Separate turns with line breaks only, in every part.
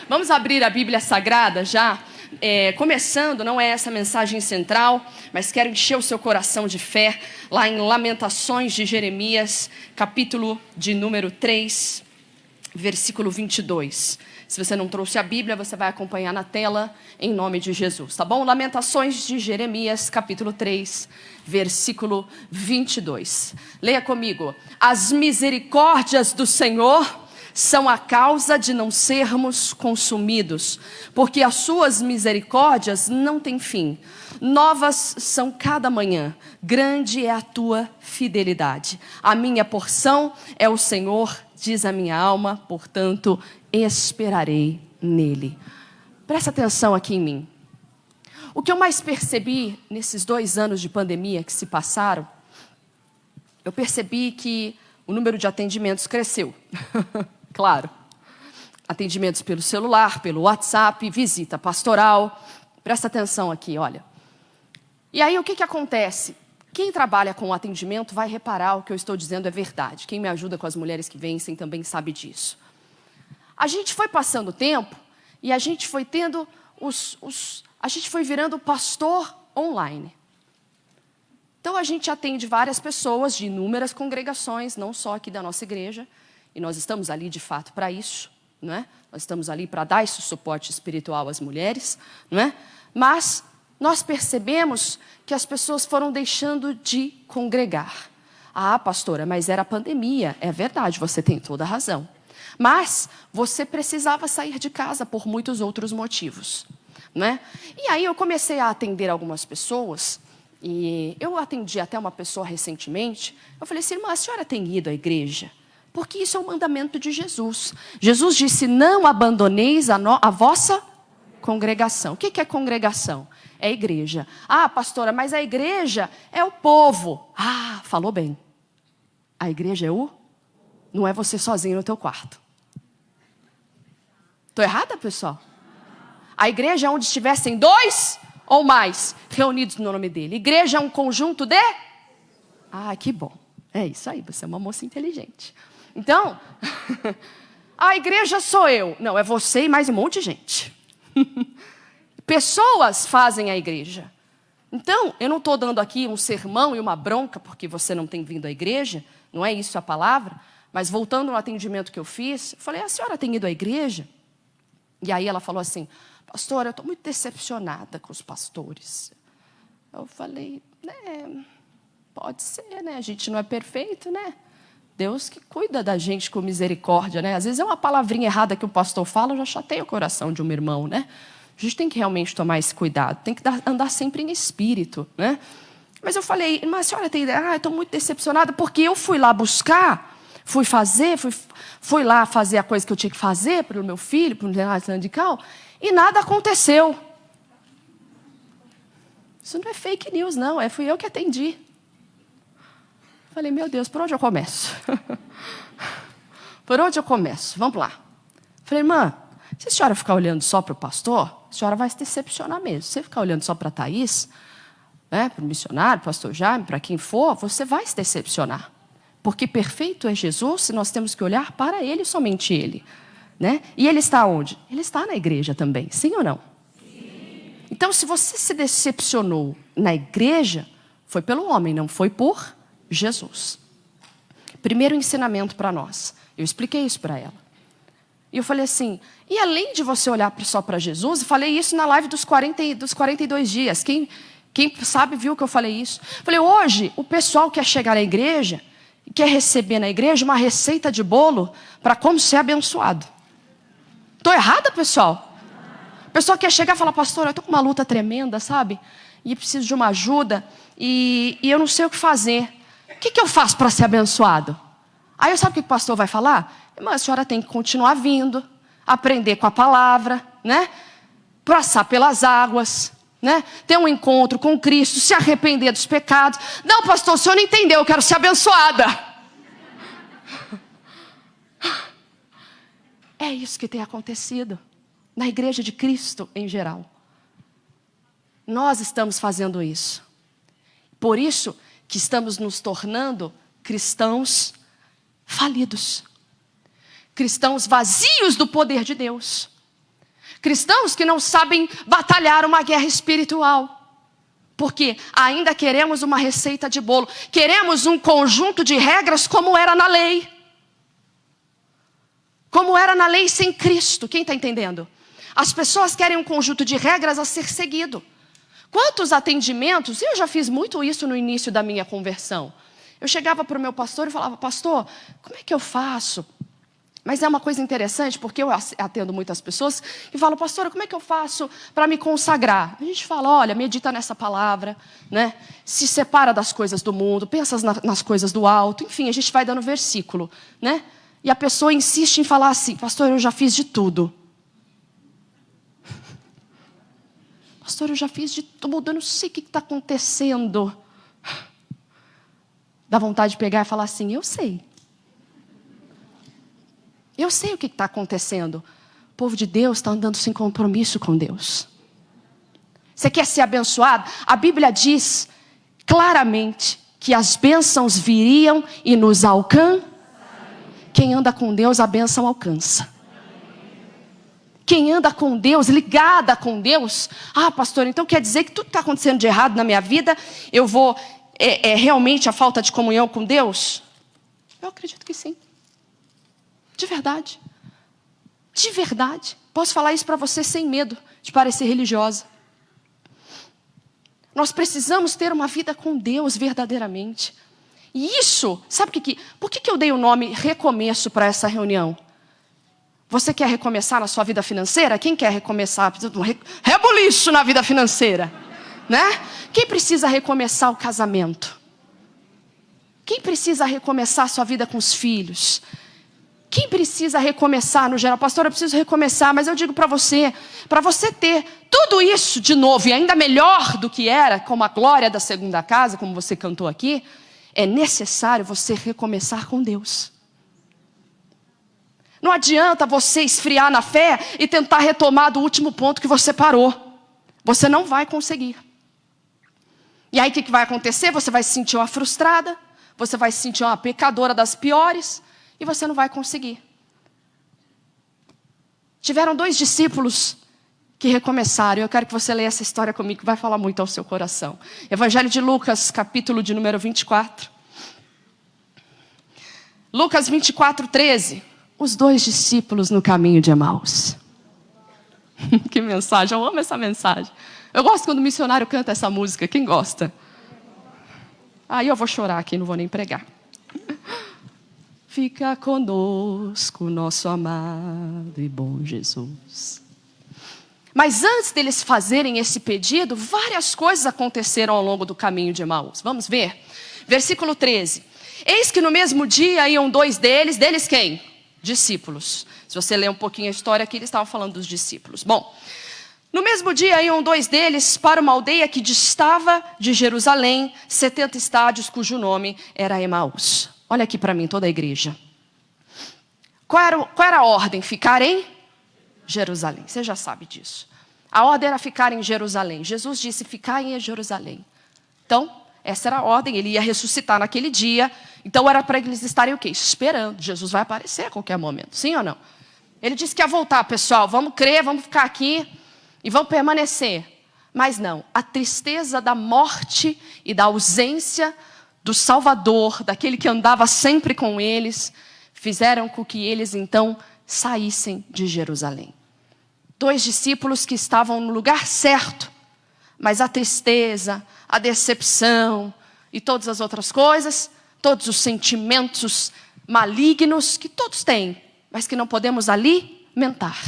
Vamos abrir a Bíblia Sagrada já. Começando, não é essa a mensagem central, mas quero encher o seu coração de fé, lá em Lamentações de Jeremias, capítulo de número 3, versículo 22. Se você não trouxe a Bíblia, você vai acompanhar na tela, em nome de Jesus, tá bom? Lamentações de Jeremias, capítulo 3, versículo 22. Leia comigo. As misericórdias do Senhor são a causa de não sermos consumidos, porque as suas misericórdias não têm fim. Novas são cada manhã, grande é a tua fidelidade. A minha porção é o Senhor, diz a minha alma, portanto, esperarei nele. Presta atenção aqui em mim. O que eu mais percebi nesses 2 anos de pandemia que se passaram, eu percebi que o número de atendimentos cresceu. Claro, atendimentos pelo celular, pelo WhatsApp, visita pastoral. Presta atenção aqui, olha. E aí o que acontece? Quem trabalha com atendimento vai reparar o que eu estou dizendo é verdade. Quem me ajuda com as mulheres que vencem também sabe disso. A gente foi passando o tempo e a gente foi tendo a gente foi virando pastor online. Então a gente atende várias pessoas de inúmeras congregações, não só aqui da nossa igreja. E nós estamos ali, de fato, para isso, não é? Nós estamos ali para dar esse suporte espiritual às mulheres, não é? Mas nós percebemos que as pessoas foram deixando de congregar. Ah, pastora, mas era a pandemia. É verdade, você tem toda a razão. Mas você precisava sair de casa por muitos outros motivos, não é? E aí eu comecei a atender algumas pessoas, e eu atendi até uma pessoa recentemente. Eu falei assim, irmã, a senhora tem ido à igreja? Porque isso é um mandamento de Jesus. Jesus disse, não abandoneis a vossa congregação. O que é congregação? É igreja. Ah, pastora, mas a igreja é o povo. Ah, falou bem. A igreja é não é você sozinho no teu quarto. Estou errada, pessoal? A igreja é onde estivessem 2 ou mais reunidos no nome dele. Igreja é um conjunto de... Ah, que bom. É isso aí, você é uma moça inteligente. Então, a igreja sou eu. Não, é você e mais um monte de gente. Pessoas fazem a igreja. Então, eu não estou dando aqui um sermão e uma bronca porque você não tem vindo à igreja. Não é isso a palavra. Mas voltando no atendimento que eu fiz, eu falei, a senhora tem ido à igreja? E aí ela falou assim, pastora, eu estou muito decepcionada com os pastores. Eu falei, pode ser, né? A gente não é perfeito, né? Deus que cuida da gente com misericórdia, né? Às vezes é uma palavrinha errada que o pastor fala, eu já chateio o coração de um irmão, né? A gente tem que realmente tomar esse cuidado, tem que andar sempre em espírito, né? Mas eu falei, irmã, a senhora tem ideia? Eu estou muito decepcionada porque eu fui lá buscar, fui lá fazer a coisa que eu tinha que fazer para o meu filho, para o Leonardo Sandical, e nada aconteceu. Isso não é fake news, não, fui eu que atendi. Falei, meu Deus, por onde eu começo? Por onde eu começo? Vamos lá. Falei, irmã, se a senhora ficar olhando só para o pastor, a senhora vai se decepcionar mesmo. Se você ficar olhando só para a Thaís, para o missionário, para o pastor Jaime, para quem for, você vai se decepcionar. Porque perfeito é Jesus e nós temos que olhar para Ele, somente Ele. Né? E Ele está onde? Ele está na igreja também, sim ou não? Sim. Então, se você se decepcionou na igreja, foi pelo homem, não foi por Jesus. Primeiro ensinamento para nós. Eu expliquei isso para ela. E eu falei assim, e além de você olhar só para Jesus, eu falei isso na live dos 42 dias. Quem sabe viu que eu falei isso. Falei, hoje o pessoal quer chegar na igreja e quer receber na igreja uma receita de bolo para como ser abençoado. Estou errada, pessoal? O pessoal quer chegar e falar, pastor, eu estou com uma luta tremenda, sabe? E preciso de uma ajuda e eu não sei o que fazer. O que eu faço para ser abençoado? Aí sabe o que o pastor vai falar? Irmã, a senhora tem que continuar vindo, aprender com a palavra, né? Passar pelas águas, né? Ter um encontro com Cristo, se arrepender dos pecados. Não, pastor, o senhor não entendeu, eu quero ser abençoada. É isso que tem acontecido na igreja de Cristo em geral. Nós estamos fazendo isso. Por isso que estamos nos tornando cristãos falidos. Cristãos vazios do poder de Deus. Cristãos que não sabem batalhar uma guerra espiritual. Porque ainda queremos uma receita de bolo. Queremos um conjunto de regras como era na lei. Como era na lei sem Cristo. Quem está entendendo? As pessoas querem um conjunto de regras a ser seguido. Quantos atendimentos, eu já fiz muito isso no início da minha conversão. Eu chegava para o meu pastor e falava, pastor, como é que eu faço? Mas é uma coisa interessante, porque eu atendo muitas pessoas e falo, pastora, como é que eu faço para me consagrar? A gente fala, olha, medita nessa palavra, né? Se separa das coisas do mundo, pensa nas coisas do alto, enfim, a gente vai dando versículo, né? E a pessoa insiste em falar assim, pastor, eu já fiz de tudo. Pastor, eu já fiz de tudo, eu não sei o que está acontecendo. Dá vontade de pegar e falar assim, eu sei. Eu sei o que está acontecendo. O povo de Deus está andando sem compromisso com Deus. Você quer ser abençoado? A Bíblia diz claramente que as bênçãos viriam e nos alcançam. Quem anda com Deus, a bênção alcança. Quem anda com Deus, ligada com Deus. Ah, pastor, então quer dizer que tudo que está acontecendo de errado na minha vida, eu vou... É realmente a falta de comunhão com Deus? Eu acredito que sim. De verdade. De verdade. Posso falar isso para você sem medo de parecer religiosa. Nós precisamos ter uma vida com Deus verdadeiramente. E isso, sabe por que eu dei o nome recomeço para essa reunião? Você quer recomeçar na sua vida financeira? Quem quer recomeçar? Precisa de um rebuliço na vida financeira. Né? Quem precisa recomeçar o casamento? Quem precisa recomeçar a sua vida com os filhos? Quem precisa recomeçar no geral? Pastor, eu preciso recomeçar, mas eu digo para você ter tudo isso de novo e ainda melhor do que era, como a glória da segunda casa, como você cantou aqui, é necessário você recomeçar com Deus. Não adianta você esfriar na fé e tentar retomar do último ponto que você parou. Você não vai conseguir. E aí o que vai acontecer? Você vai se sentir uma frustrada, você vai se sentir uma pecadora das piores, e você não vai conseguir. Tiveram 2 discípulos que recomeçaram. Eu quero que você leia essa história comigo, que vai falar muito ao seu coração. Evangelho de Lucas, capítulo de número 24. Lucas 24, 13. Os 2 discípulos no caminho de Emaús. Que mensagem, eu amo essa mensagem. Eu gosto quando o missionário canta essa música. Quem gosta? Aí eu vou chorar aqui, não vou nem pregar. Fica conosco, nosso amado e bom Jesus. Mas antes deles fazerem esse pedido, várias coisas aconteceram ao longo do caminho de Emaús. Vamos ver? Versículo 13. Eis que no mesmo dia iam 2 deles quem? Discípulos. Se você ler um pouquinho a história aqui, eles estavam falando dos discípulos. Bom, no mesmo dia iam 2 deles para uma aldeia que distava de Jerusalém, 70 estádios, cujo nome era Emaús. Olha aqui para mim, toda a igreja. Qual era a ordem? Ficar em Jerusalém. Você já sabe disso. A ordem era ficar em Jerusalém. Jesus disse, ficar em Jerusalém. Então, essa era a ordem. Ele ia ressuscitar naquele dia. Então, era para eles estarem o quê? Esperando. Jesus vai aparecer a qualquer momento. Sim ou não? Ele disse que ia voltar, pessoal. Vamos crer, vamos ficar aqui e vamos permanecer. Mas não. A tristeza da morte e da ausência do Salvador, daquele que andava sempre com eles, fizeram com que eles então saíssem de Jerusalém. 2 discípulos que estavam no lugar certo, mas a tristeza, a decepção e todas as outras coisas, todos os sentimentos malignos que todos têm, mas que não podemos alimentar.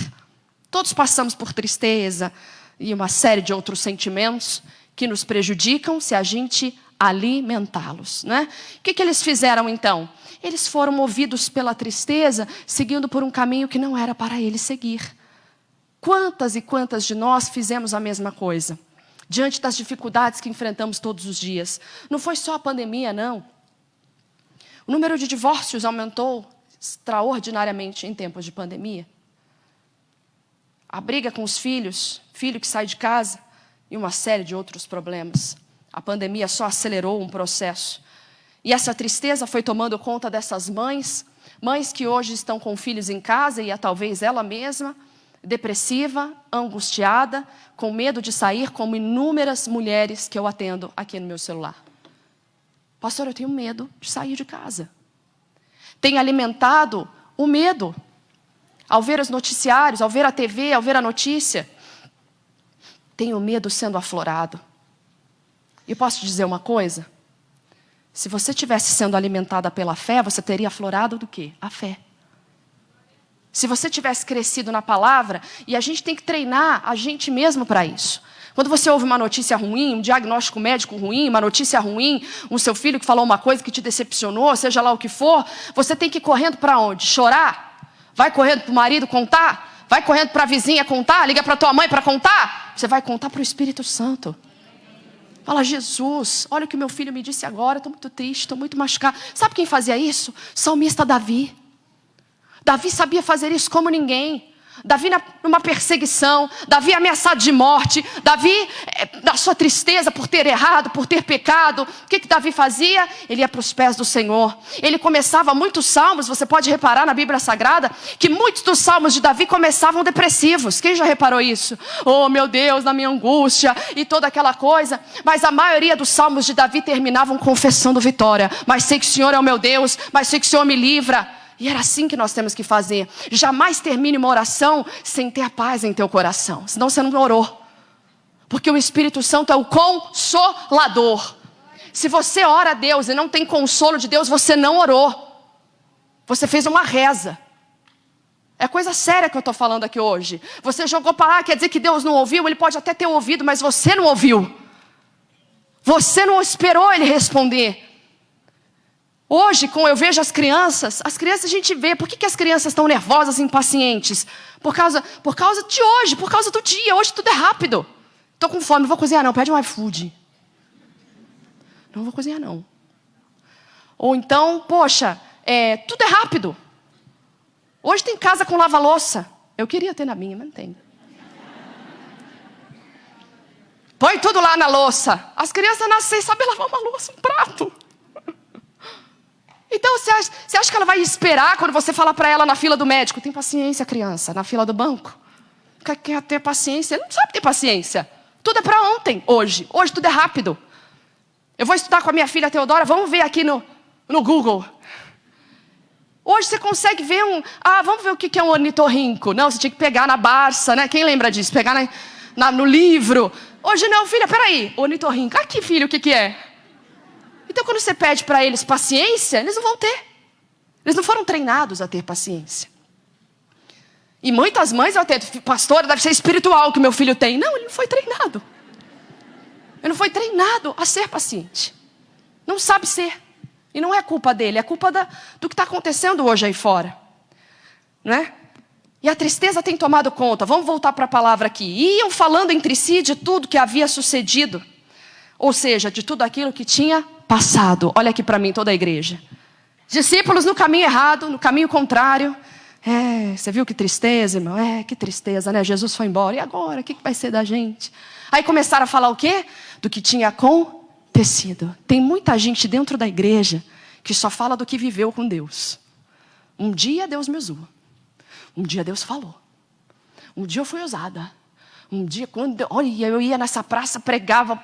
Todos passamos por tristeza e uma série de outros sentimentos que nos prejudicam se a gente alimentá-los, né? O que eles fizeram então? Eles foram movidos pela tristeza, seguindo por um caminho que não era para eles seguir. Quantas e quantas de nós fizemos a mesma coisa? Diante das dificuldades que enfrentamos todos os dias. Não foi só a pandemia, não. O número de divórcios aumentou extraordinariamente em tempos de pandemia. A briga com os filhos, filho que sai de casa e uma série de outros problemas. A pandemia só acelerou um processo. E essa tristeza foi tomando conta dessas mães que hoje estão com filhos em casa e talvez ela mesma, depressiva, angustiada, com medo de sair, como inúmeras mulheres que eu atendo aqui no meu celular. Pastor, eu tenho medo de sair de casa. Tem alimentado o medo. Ao ver os noticiários, ao ver a TV, ao ver a notícia, tem o medo sendo aflorado. E posso te dizer uma coisa? Se você estivesse sendo alimentada pela fé, você teria aflorado do quê? A fé. Se você tivesse crescido na palavra, e a gente tem que treinar a gente mesmo para isso. Quando você ouve uma notícia ruim, um diagnóstico médico ruim, uma notícia ruim, um seu filho que falou uma coisa que te decepcionou, seja lá o que for, você tem que ir correndo para onde? Chorar? Vai correndo para o marido contar? Vai correndo para a vizinha contar? Liga para tua mãe para contar? Você vai contar para o Espírito Santo. Fala, Jesus, olha o que meu filho me disse agora, estou muito triste, estou muito machucado. Sabe quem fazia isso? Salmista Davi. Davi sabia fazer isso como ninguém. Davi numa perseguição, Davi ameaçado de morte, Davi na sua tristeza por ter errado, por ter pecado. O que Davi fazia? Ele ia para os pés do Senhor. Ele começava muitos salmos, você pode reparar na Bíblia Sagrada, que muitos dos salmos de Davi começavam depressivos. Quem já reparou isso? Oh meu Deus, na minha angústia e toda aquela coisa. Mas a maioria dos salmos de Davi terminavam confessando vitória. Mas sei que o Senhor é o meu Deus, mas sei que o Senhor me livra. E era assim que nós temos que fazer. Jamais termine uma oração sem ter a paz em teu coração. Senão você não orou. Porque o Espírito Santo é o consolador. Se você ora a Deus e não tem consolo de Deus, você não orou. Você fez uma reza. É coisa séria que eu estou falando aqui hoje. Você jogou para lá, quer dizer que Deus não ouviu? Ele pode até ter ouvido, mas você não ouviu. Você não esperou Ele responder. Hoje, quando eu vejo as crianças a gente vê, por que as crianças estão nervosas, impacientes? Por causa de hoje, por causa do dia, hoje tudo é rápido. Estou com fome, não vou cozinhar não, pede um iFood. Não vou cozinhar não. Ou então, poxa, tudo é rápido. Hoje tem casa com lava-louça. Eu queria ter na minha, mas não tem. Põe tudo lá na louça. As crianças nascem sem saber lavar uma louça, um prato. Então você acha que ela vai esperar quando você falar para ela na fila do médico? Tem paciência, criança, na fila do banco? Quer ter paciência? Ele não sabe ter paciência. Tudo é para ontem, hoje. Hoje tudo é rápido. Eu vou estudar com a minha filha Teodora, vamos ver aqui no Google. Hoje você consegue ver vamos ver o que é um ornitorrinco. Não, você tinha que pegar na Barça, né? Quem lembra disso? Pegar no livro. Hoje não, filha, peraí. Ornitorrinco. Aqui, filho, o que é? Então, quando você pede para eles paciência, eles não vão ter. Eles não foram treinados a ter paciência. E muitas mães vão ter, pastora, deve ser espiritual que meu filho tem. Não, ele não foi treinado. Ele não foi treinado a ser paciente. Não sabe ser. E não é culpa dele, é culpa do que está acontecendo hoje aí fora. Né? E a tristeza tem tomado conta. Vamos voltar para a palavra aqui. Iam falando entre si de tudo que havia sucedido. Ou seja, de tudo aquilo que tinha passado. Olha aqui para mim, toda a igreja. Discípulos no caminho errado, no caminho contrário. Você viu que tristeza, irmão? Que tristeza, né? Jesus foi embora. E agora? O que vai ser da gente? Aí começaram a falar o quê? Do que tinha acontecido. Tem muita gente dentro da igreja que só fala do que viveu com Deus. Um dia Deus me usou. Um dia Deus falou. Um dia eu fui usada. Um dia, quando eu ia nessa praça, pregava,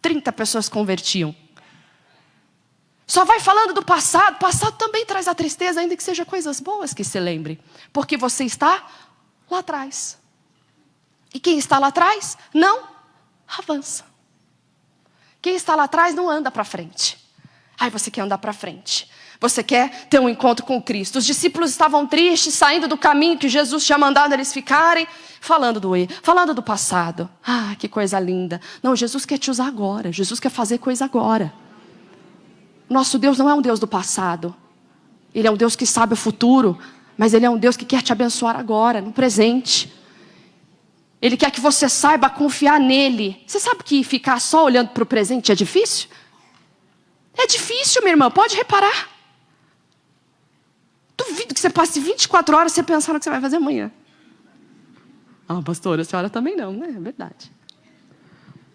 30 pessoas convertiam. Só vai falando do passado. O passado também traz a tristeza, ainda que seja coisas boas que se lembre. Porque você está lá atrás. E quem está lá atrás não avança. Quem está lá atrás não anda para frente. Aí você quer andar para frente. Você quer ter um encontro com Cristo. Os discípulos estavam tristes, saindo do caminho que Jesus tinha mandado eles ficarem, falando do passado. Que coisa linda. Não, Jesus quer te usar agora. Jesus quer fazer coisa agora. Nosso Deus não é um Deus do passado. Ele é um Deus que sabe o futuro, mas Ele é um Deus que quer te abençoar agora, no presente. Ele quer que você saiba confiar nele. Você sabe que ficar só olhando para o presente é difícil? É difícil, minha irmã, pode reparar. Duvido que você passe 24 horas você pensando no que você vai fazer amanhã. Pastora, a senhora também não, né? É verdade.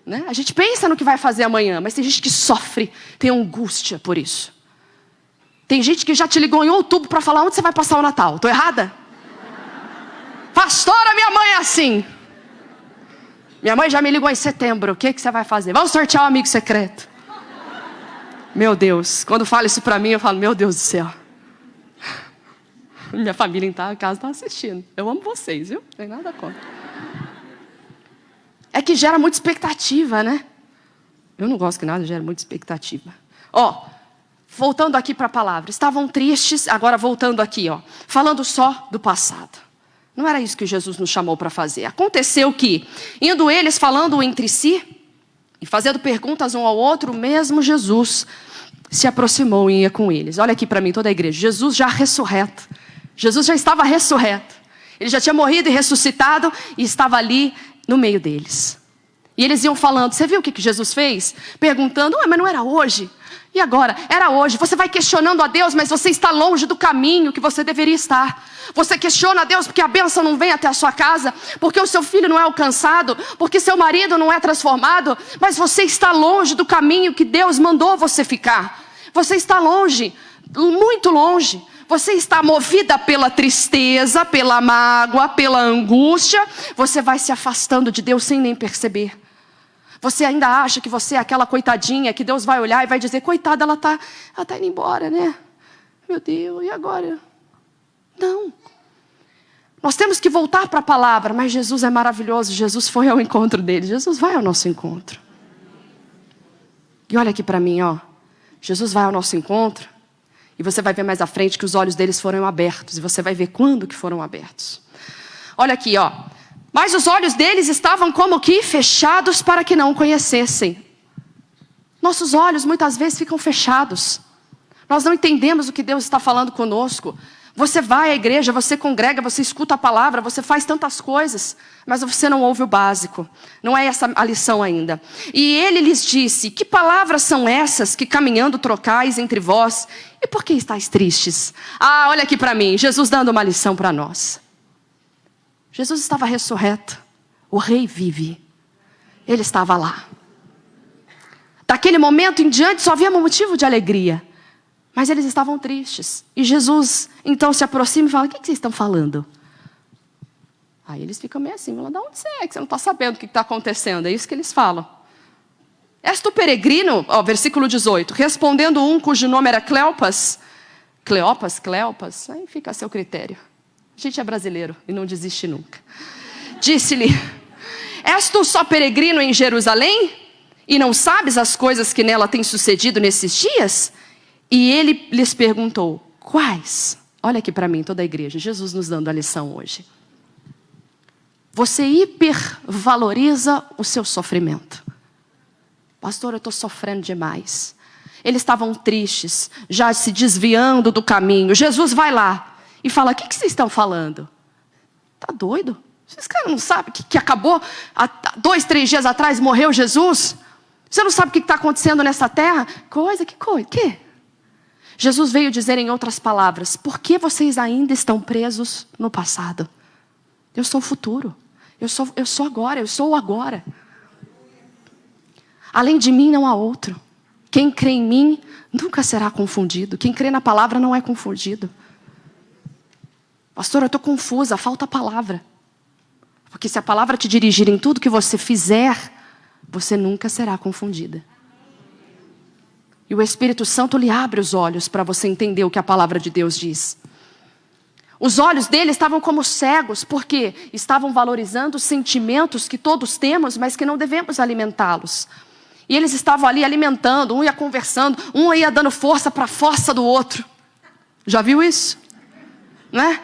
Né? A gente pensa no que vai fazer amanhã, mas tem gente que sofre, tem angústia por isso. Tem gente que já te ligou em outubro para falar onde você vai passar o Natal. Estou errada? Pastora, minha mãe é assim. Minha mãe já me ligou em setembro. O que você vai fazer? Vamos sortear um amigo secreto. Meu Deus. Quando fala isso pra mim, eu falo, meu Deus do céu. Minha família em casa está assistindo. Eu amo vocês, viu? Não tem nada contra. É que gera muita expectativa, né? Eu não gosto que nada gera muita expectativa. Voltando aqui para a palavra. Estavam tristes, agora voltando aqui, falando só do passado. Não era isso que Jesus nos chamou para fazer. Aconteceu que, indo eles falando entre si, e fazendo perguntas um ao outro, o mesmo Jesus se aproximou e ia com eles. Olha aqui para mim, toda a igreja. Jesus já ressurreto. Jesus já estava ressurreto. Ele já tinha morrido e ressuscitado e estava ali no meio deles. E eles iam falando, você viu o que Jesus fez? Perguntando, mas não era hoje? E agora? Era hoje. Você vai questionando a Deus, mas você está longe do caminho que você deveria estar. Você questiona a Deus porque a bênção não vem até a sua casa, porque o seu filho não é alcançado, porque seu marido não é transformado, mas você está longe do caminho que Deus mandou você ficar. Você está longe, muito longe. Você está movida pela tristeza, pela mágoa, pela angústia. Você vai se afastando de Deus sem nem perceber. Você ainda acha que você é aquela coitadinha que Deus vai olhar e vai dizer, coitada, ela tá indo embora, né? Meu Deus, e agora? Não. Nós temos que voltar para a palavra, mas Jesus é maravilhoso. Jesus foi ao encontro dele. Jesus vai ao nosso encontro. E olha aqui para mim, Jesus vai ao nosso encontro. E você vai ver mais à frente que os olhos deles foram abertos. E você vai ver quando que foram abertos. Olha aqui, Mas os olhos deles estavam como que fechados para que não o conhecessem. Nossos olhos muitas vezes ficam fechados. Nós não entendemos o que Deus está falando conosco. Você vai à igreja, você congrega, você escuta a palavra, você faz tantas coisas, mas você não ouve o básico. Não é essa a lição ainda. E ele lhes disse, que palavras são essas que caminhando trocais entre vós? E por que estáis tristes? Olha aqui para mim, Jesus dando uma lição para nós. Jesus estava ressurreto, o rei vive. Ele estava lá. Daquele momento em diante só havia um motivo de alegria. Mas eles estavam tristes. E Jesus então se aproxima e fala, o que vocês estão falando? Aí eles ficam meio assim, falam, de onde você é? Que você não está sabendo o que está acontecendo. É isso que eles falam. És tu peregrino? Versículo 18. Respondendo um cujo nome era Cleopas. Cleopas, aí fica a seu critério. A gente é brasileiro e não desiste nunca. Disse-lhe, és tu só peregrino em Jerusalém? E não sabes as coisas que nela têm sucedido nesses dias? E ele lhes perguntou, quais? Olha aqui para mim, toda a igreja, Jesus nos dando a lição hoje. Você hipervaloriza o seu sofrimento. Pastor, eu estou sofrendo demais. Eles estavam tristes, já se desviando do caminho. Jesus vai lá e fala, o que vocês estão falando? Tá doido? Vocês caras não sabem que acabou, há 2, 3 dias atrás morreu Jesus? Você não sabe o que está acontecendo nessa terra? Que coisa? Que? Jesus veio dizer em outras palavras, por que vocês ainda estão presos no passado? Eu sou o futuro. Eu sou agora, eu sou o agora. Além de mim não há outro. Quem crê em mim nunca será confundido. Quem crê na palavra não é confundido. Pastor, eu estou confusa, falta a palavra. Porque se a palavra te dirigir em tudo que você fizer, você nunca será confundida. E o Espírito Santo lhe abre os olhos para você entender o que a palavra de Deus diz. Os olhos dele estavam como cegos, porque estavam valorizando sentimentos que todos temos, mas que não devemos alimentá-los. E eles estavam ali alimentando, um ia conversando, um ia dando força para a fossa do outro. Já viu isso? Né?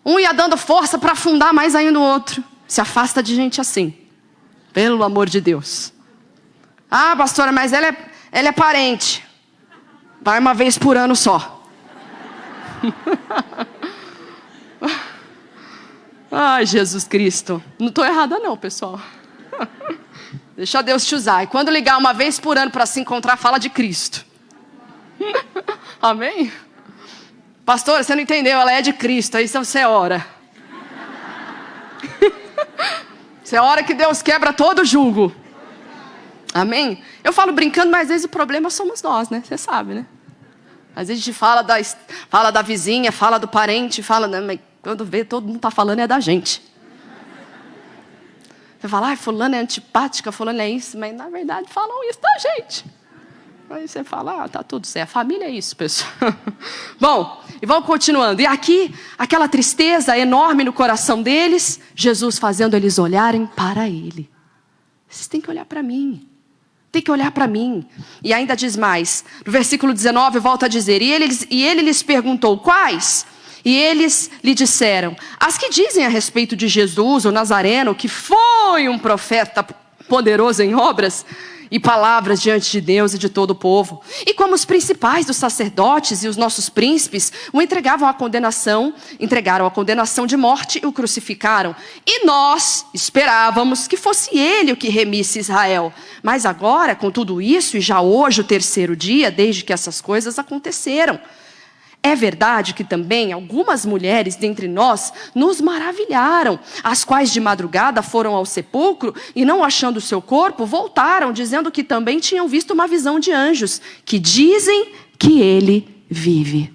Um ia dando força para afundar mais ainda o outro. Se afasta de gente assim. Pelo amor de Deus. Pastora, mas ela é parente. Vai uma vez por ano só. Ai, Jesus Cristo. Não estou errada não, pessoal. Deixa Deus te usar. E quando ligar uma vez por ano para se encontrar, fala de Cristo. Amém? Pastor, você não entendeu, ela é de Cristo. Aí você ora. Você ora que Deus quebra todo julgo. Amém? Eu falo brincando, mas às vezes o problema somos nós, né? Você sabe, né? Às vezes a gente fala da vizinha, fala do parente, fala... Né? Mas quando vê, todo mundo está falando é da gente. Você fala, ai, fulano é antipática, fulano é isso. Mas, na verdade, falam isso da gente. Aí você fala, tá tudo certo. Família é isso, pessoal. Bom, e vamos continuando. E aqui, aquela tristeza enorme no coração deles, Jesus fazendo eles olharem para Ele. Vocês têm que olhar para mim. Tem que olhar para mim. E ainda diz mais. No versículo 19, volta a dizer. E ele lhes perguntou, quais? E eles lhe disseram, as que dizem a respeito de Jesus, o Nazareno, que foi um profeta poderoso em obras e palavras diante de Deus e de todo o povo. E como os principais dos sacerdotes e os nossos príncipes o entregaram à condenação de morte e o crucificaram. E nós esperávamos que fosse ele o que remisse Israel. Mas agora, com tudo isso, e já hoje o terceiro dia, desde que essas coisas aconteceram, é verdade que também algumas mulheres dentre nós nos maravilharam, as quais de madrugada foram ao sepulcro e não achando o seu corpo, voltaram, dizendo que também tinham visto uma visão de anjos, que dizem que ele vive.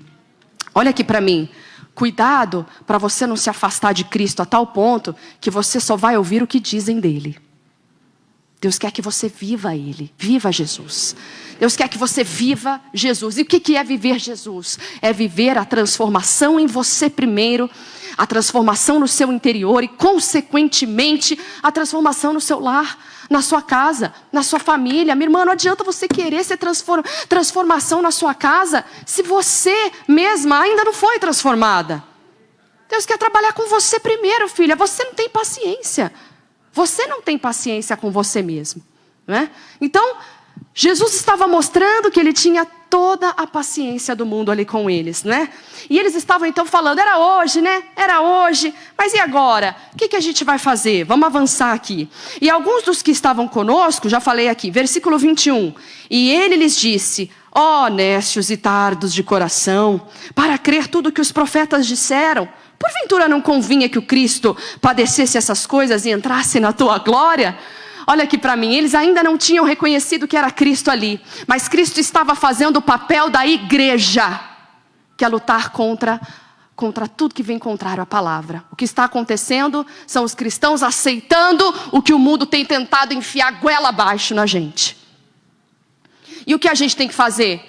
Olha aqui para mim, cuidado para você não se afastar de Cristo a tal ponto que você só vai ouvir o que dizem dele. Deus quer que você viva Ele, viva Jesus. Deus quer que você viva Jesus. E o que é viver Jesus? É viver a transformação em você primeiro, a transformação no seu interior e, consequentemente, a transformação no seu lar, na sua casa, na sua família. Minha irmã, não adianta você querer ser transformação na sua casa se você mesma ainda não foi transformada. Deus quer trabalhar com você primeiro, filha. Você não tem paciência. Você não tem paciência com você mesmo, né? Então, Jesus estava mostrando que ele tinha toda a paciência do mundo ali com eles, né? E eles estavam então falando, era hoje, né? Era hoje, mas e agora? O que a gente vai fazer? Vamos avançar aqui. E alguns dos que estavam conosco, já falei aqui, versículo 21. E ele lhes disse, ó nécios e tardos de coração, para crer tudo que os profetas disseram, porventura não convinha que o Cristo padecesse essas coisas e entrasse na tua glória? Olha aqui para mim, eles ainda não tinham reconhecido que era Cristo ali, mas Cristo estava fazendo o papel da igreja, que é lutar contra tudo que vem contrário à palavra. O que está acontecendo são os cristãos aceitando o que o mundo tem tentado enfiar goela abaixo na gente. E o que a gente tem que fazer?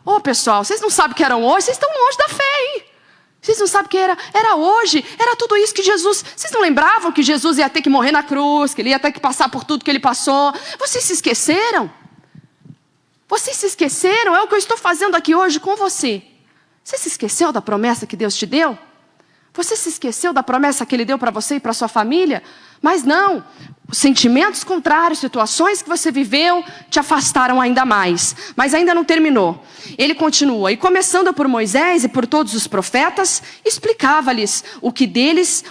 Ô pessoal, vocês não sabem o que eram hoje, vocês estão longe da fé, hein? Vocês não sabem o que era hoje, era tudo isso que Jesus... Vocês não lembravam que Jesus ia ter que morrer na cruz, que ele ia ter que passar por tudo que ele passou? Vocês se esqueceram? Vocês se esqueceram? É o que eu estou fazendo aqui hoje com você. Você se esqueceu da promessa que Deus te deu? Você se esqueceu da promessa que ele deu para você e para sua família? Mas não, sentimentos contrários, situações que você viveu te afastaram ainda mais. Mas ainda não terminou. Ele continua, e começando por Moisés e por todos os profetas, explicava-lhes o que deles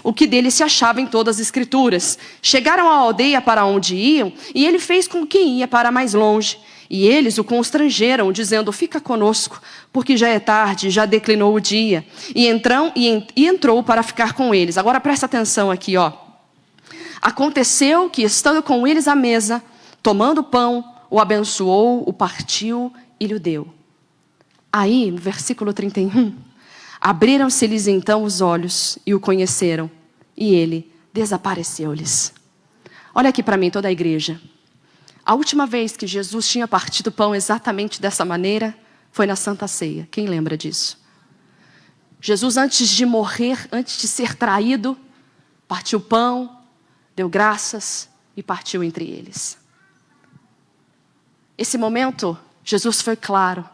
se achava em todas as escrituras. Chegaram à aldeia para onde iam, e ele fez com que ia para mais longe. E eles o constrangeram, dizendo, fica conosco, porque já é tarde, já declinou o dia. E entrou para ficar com eles. Agora presta atenção aqui, ó. Aconteceu que, estando com eles à mesa, tomando o pão, o abençoou, o partiu e lhe deu. Aí, no versículo 31, abriram-se-lhes então os olhos e o conheceram. E ele desapareceu-lhes. Olha aqui para mim, toda a igreja. A última vez que Jesus tinha partido o pão exatamente dessa maneira foi na Santa Ceia. Quem lembra disso? Jesus, antes de morrer, antes de ser traído, partiu o pão, deu graças e partiu entre eles. Esse momento, Jesus foi claro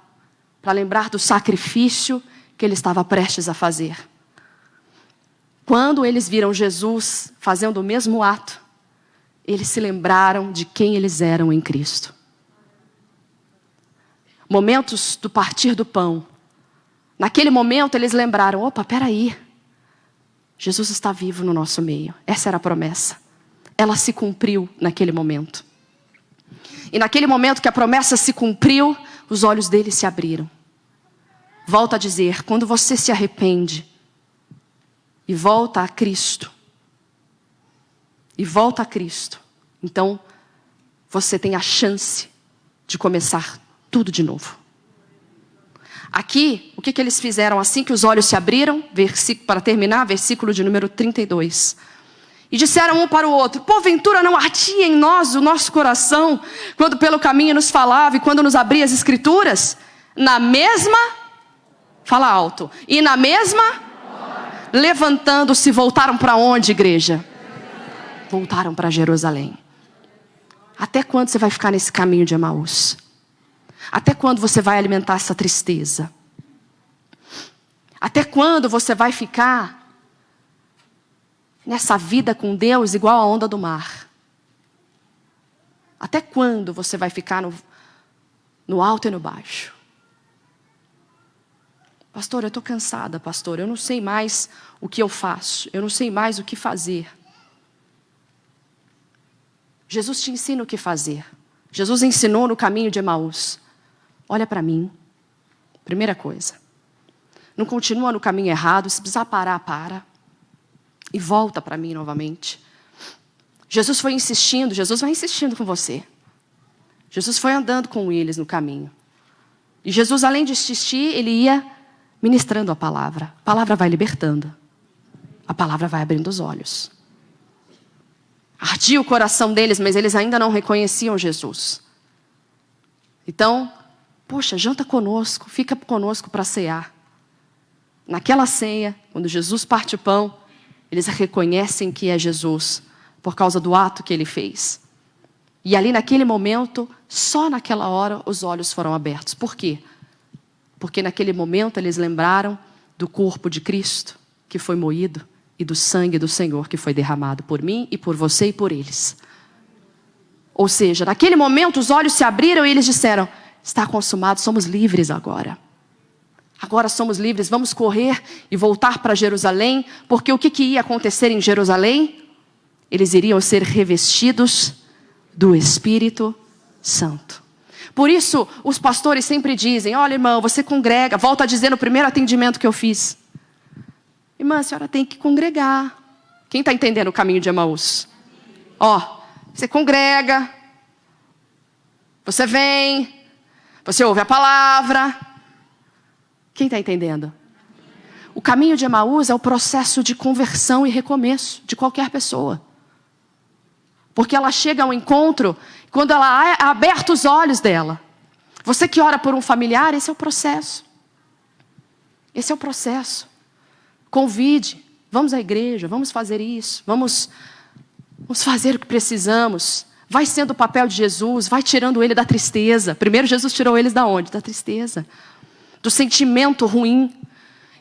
para lembrar do sacrifício que ele estava prestes a fazer. Quando eles viram Jesus fazendo o mesmo ato, eles se lembraram de quem eles eram em Cristo. Momentos do partir do pão. Naquele momento eles lembraram, opa, peraí. Jesus está vivo no nosso meio. Essa era a promessa. Ela se cumpriu naquele momento. E naquele momento que a promessa se cumpriu, os olhos deles se abriram. Volto a dizer, quando você se arrepende e volta a Cristo, então você tem a chance de começar tudo de novo. Aqui, o que eles fizeram assim que os olhos se abriram? Para terminar, versículo de número 32. E disseram um para o outro: porventura não ardia em nós o nosso coração, quando pelo caminho nos falava e quando nos abria as escrituras? Na mesma, fala alto, e na mesma, levantando-se, voltaram para onde, igreja? Voltaram para Jerusalém. Até quando você vai ficar nesse caminho de Emaús? Até quando você vai alimentar essa tristeza? Até quando você vai ficar nessa vida com Deus igual a onda do mar? Até quando você vai ficar no alto e no baixo? Pastor, eu estou cansada, pastor. Eu não sei mais o que eu faço. Eu não sei mais o que fazer. Jesus te ensina o que fazer. Jesus ensinou no caminho de Emaús. Olha para mim. Primeira coisa. Não continua no caminho errado. Se precisar parar, para. E volta para mim novamente. Jesus foi insistindo. Jesus vai insistindo com você. Jesus foi andando com eles no caminho. E Jesus, além de insistir, ele ia ministrando a palavra. A palavra vai libertando. A palavra vai abrindo os olhos. Ardia o coração deles, mas eles ainda não reconheciam Jesus. Então, poxa, janta conosco, fica conosco para cear. Naquela ceia, quando Jesus parte o pão, eles reconhecem que é Jesus, por causa do ato que ele fez. E ali naquele momento, só naquela hora, os olhos foram abertos. Por quê? Porque naquele momento eles lembraram do corpo de Cristo, que foi moído, e do sangue do Senhor que foi derramado por mim e por você e por eles. Ou seja, naquele momento os olhos se abriram e eles disseram: está consumado, somos livres agora. Agora somos livres, vamos correr e voltar para Jerusalém, porque o que ia acontecer em Jerusalém? Eles iriam ser revestidos do Espírito Santo. Por isso, os pastores sempre dizem: olha, irmão, você congrega. Volto a dizer no primeiro atendimento que eu fiz: irmã, a senhora tem que congregar. Quem está entendendo o caminho de Emaús? Você congrega, você vem, você ouve a palavra. Quem está entendendo? O caminho de Emaús é o processo de conversão e recomeço de qualquer pessoa. Porque ela chega ao encontro quando ela é aberta os olhos dela. Você que ora por um familiar, esse é o processo. Esse é o processo. Convide, vamos à igreja, vamos fazer isso, vamos fazer o que precisamos. Vai sendo o papel de Jesus, vai tirando ele da tristeza. Primeiro Jesus tirou eles da onde? Da tristeza, do sentimento ruim.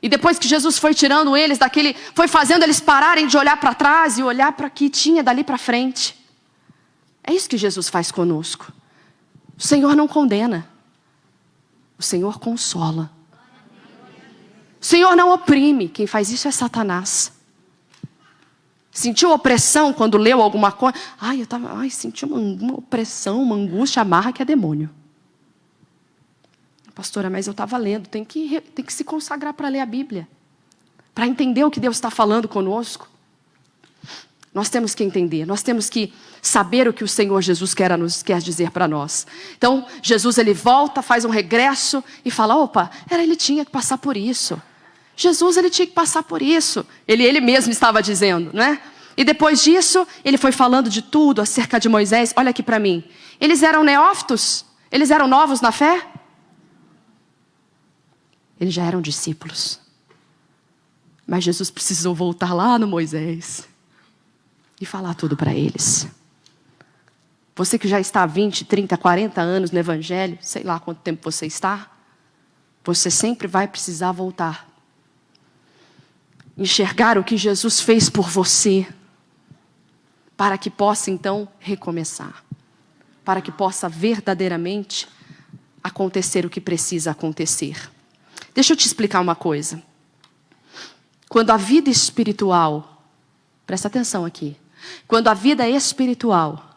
E depois que Jesus foi tirando eles daquele, foi fazendo eles pararem de olhar para trás e olhar para o que tinha dali para frente. É isso que Jesus faz conosco. O Senhor não condena, o Senhor consola. O Senhor não oprime, quem faz isso é Satanás. Sentiu opressão quando leu alguma coisa? Senti uma opressão, uma angústia, amarra que é demônio. Pastora, mas eu estava lendo, tem que se consagrar para ler a Bíblia. Para entender o que Deus está falando conosco. Nós temos que entender, nós temos que saber o que o Senhor Jesus quer dizer para nós. Então, Jesus ele volta, faz um regresso e fala: ele tinha que passar por isso. Jesus ele tinha que passar por isso. Ele mesmo estava dizendo, né? E depois disso, ele foi falando de tudo acerca de Moisés. Olha aqui para mim. Eles eram neófitos? Eles eram novos na fé? Eles já eram discípulos. Mas Jesus precisou voltar lá no Moisés e falar tudo para eles. Você que já está há 20, 30, 40 anos no Evangelho, sei lá quanto tempo você está, você sempre vai precisar voltar. Enxergar o que Jesus fez por você, para que possa então recomeçar. Para que possa verdadeiramente acontecer o que precisa acontecer. Deixa eu te explicar uma coisa. Quando a vida espiritual, presta atenção aqui. Quando a vida espiritual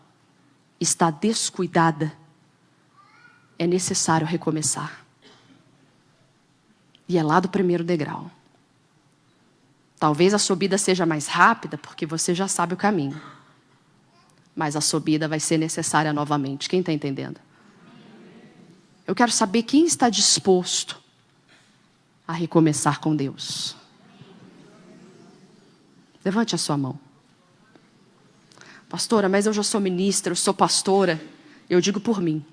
está descuidada, é necessário recomeçar. E é lá do primeiro degrau. Talvez a subida seja mais rápida, porque você já sabe o caminho. Mas a subida vai ser necessária novamente. Quem está entendendo? Eu quero saber quem está disposto a recomeçar com Deus. Levante a sua mão. Pastora, mas eu já sou ministra, eu sou pastora. Eu digo por mim.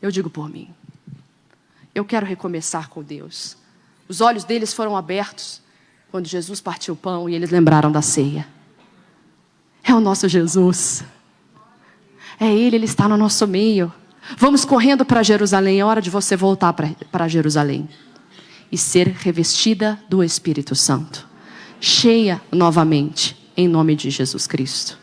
Eu digo por mim. Eu quero recomeçar com Deus. Os olhos deles foram abertos quando Jesus partiu o pão e eles lembraram da ceia. É o nosso Jesus. É Ele está no nosso meio. Vamos correndo para Jerusalém. É hora de você voltar para Jerusalém e ser revestida do Espírito Santo. Cheia novamente, em nome de Jesus Cristo.